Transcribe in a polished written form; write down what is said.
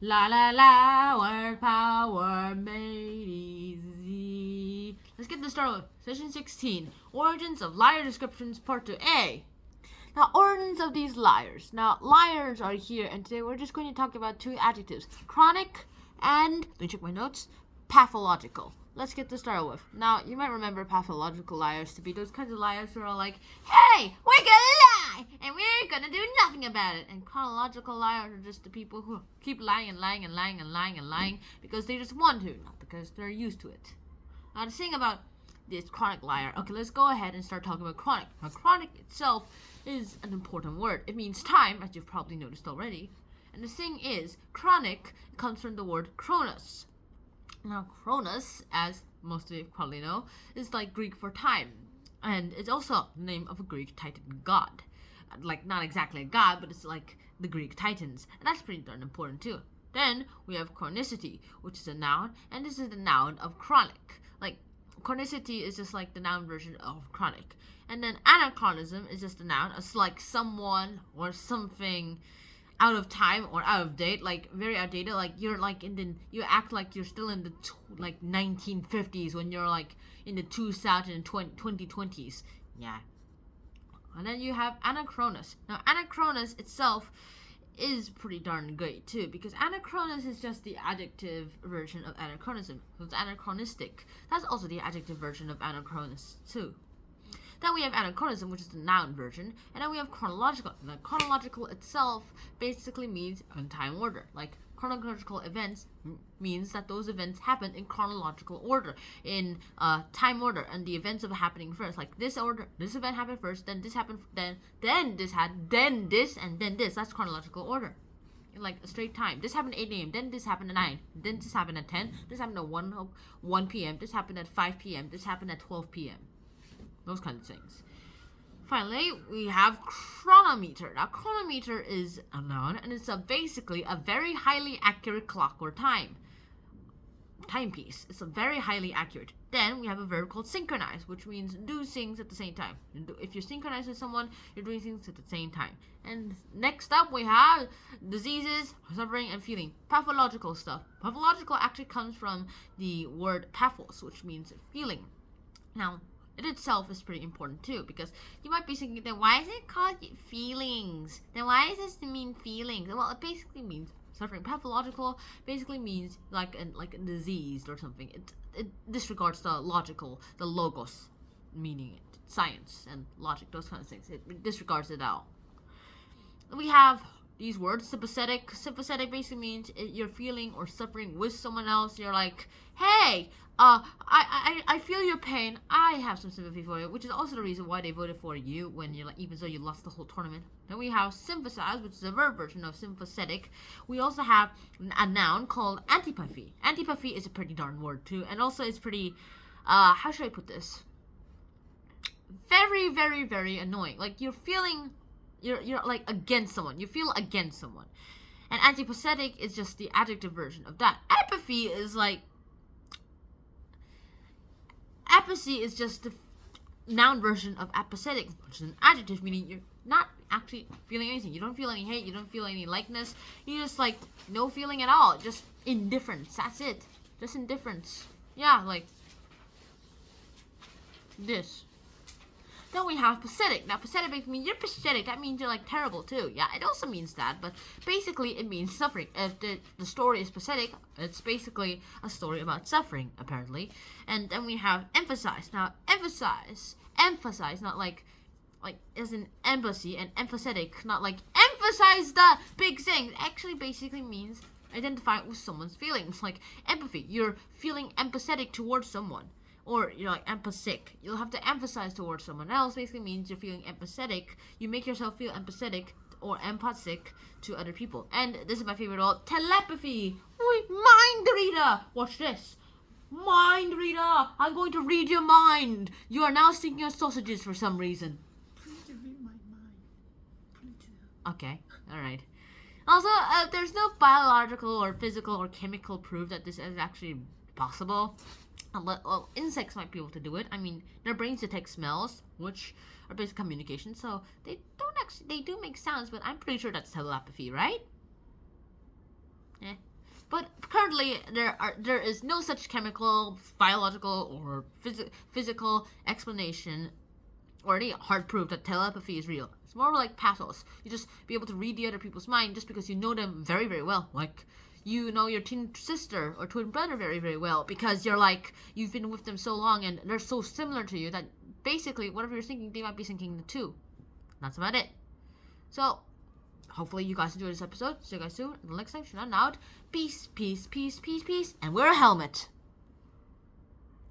La la la, word power made easy. Let's get this started with session 16. Origins of liar descriptions, part 2A. Now, origins of these liars. Now, liars are here, and today we're just going to talk about two adjectives: chronic and, let me check my notes, pathological. Let's get this started with. Now, you might remember pathological liars to be those kinds of liars who are like, hey, we're gonna lie, and we're gonna do nothing about it. And chronological liars are just the people who keep lying and lying and lying and lying and lying because they just want to, not because they're used to it. Now, the thing about this chronic liar, okay, let's go ahead and start talking about chronic. Now, chronic itself is an important word. It means time, as you've probably noticed already. And the thing is, chronic comes from the word chronos. Now, Cronus, as most of you probably know, is like Greek for time. And it's also the name of a Greek Titan god. Like, not exactly a god, but it's like the Greek Titans. And that's pretty darn important too. Then we have chronicity, which is a noun, and this is the noun of chronic. Like, chronicity is just like the noun version of chronic. And then anachronism is just a noun. It's like someone or something out of time or out of date, like very outdated. Like you're like you act like you're still in the 1950s when you're like in the 2020s. Yeah. And then you have anachronous. Now, anachronous itself is pretty darn great too, because anachronous is just the adjective version of anachronism. So it's anachronistic. That's also the adjective version of anachronous too. Then we have anachronism, which is the noun version, and then we have chronological. Now, chronological itself basically means in time order. Like, chronological events means that those events happen in chronological order, in time order, and the events of happening first. Like this order, this event happened first, then this happened, then this had, then this, and then this. That's chronological order. In like a straight time. This happened at 8 a.m., then this happened at 9, then this happened at 10, this happened at 1 p.m., this happened at 5 p.m., this happened at 12 p.m. Those kinds of things. Finally, we have chronometer. Now, chronometer is a noun, and it's basically a very highly accurate clock or timepiece. It's a very highly accurate. Then we have a verb called synchronize, which means do things at the same time. If you synchronize with someone, you're doing things at the same time. And next up, we have diseases, suffering, and feeling. Pathological stuff. Pathological actually comes from the word pathos, which means feeling. Now, it itself is pretty important too, because you might be thinking, then why is it called feelings? Then why does this mean feelings? Well, it basically means suffering. Pathological basically means like a disease or something. It disregards the logos meaning it, science and logic, those kinds of things. It disregards it all. We have these words, sympathetic. Sympathetic basically means you're feeling or suffering with someone else. You're like, hey, I feel your pain. I have some sympathy for you, which is also the reason why they voted for you when you're like, even though you lost the whole tournament. Then we have sympathize, which is a verb version of sympathetic. We also have a noun called antipathy. Antipathy is a pretty darn word too, and also it's pretty, how should I put this? Very, very, very annoying. Like you're like against someone. You feel against someone. And antipathetic is just the adjective version of that. Apathy is just the noun version of apathetic, which is an adjective, meaning you're not actually feeling anything. You don't feel any hate. You don't feel any likeness. You just like no feeling at all. Just indifference. That's it. Just indifference. Yeah, like this. Then we have pathetic. Now, pathetic basically means you're pathetic. That means you're like terrible too. Yeah, it also means that, but basically it means suffering. If the story is pathetic, it's basically a story about suffering, apparently. And then we have emphasize. Now, emphasize, not like as in embassy, and empathetic, not like emphasize the big thing. It actually basically means identify with someone's feelings, like empathy. You're feeling empathetic towards someone. Or you're like empathic. You'll have to emphasize towards someone else. Basically means you're feeling empathetic. You make yourself feel empathetic or empathic to other people. And this is my favorite all, telepathy. Wait, mind reader. Watch this. Mind reader. I'm going to read your mind. You are now thinking of sausages for some reason. Please read my mind. Please. Okay. All right. Also, there's no biological or physical or chemical proof that this is actually possible. Well, insects might be able to do it. I mean, their brains detect smells, which are basic communication, so they do make sounds, but I'm pretty sure that's telepathy, right? But currently, there is no such chemical, biological, or physical explanation or any hard proof that telepathy is real. It's more like pathos. You just be able to read the other people's mind just because you know them very, very well. Like, you know your twin sister or twin brother very, very well because you've been with them so long and they're so similar to you that basically whatever you're thinking, they might be thinking too. That's about it. So, hopefully you guys enjoyed this episode. See you guys soon. Until next time, Shana out. Peace, peace, peace, peace, peace. And wear a helmet.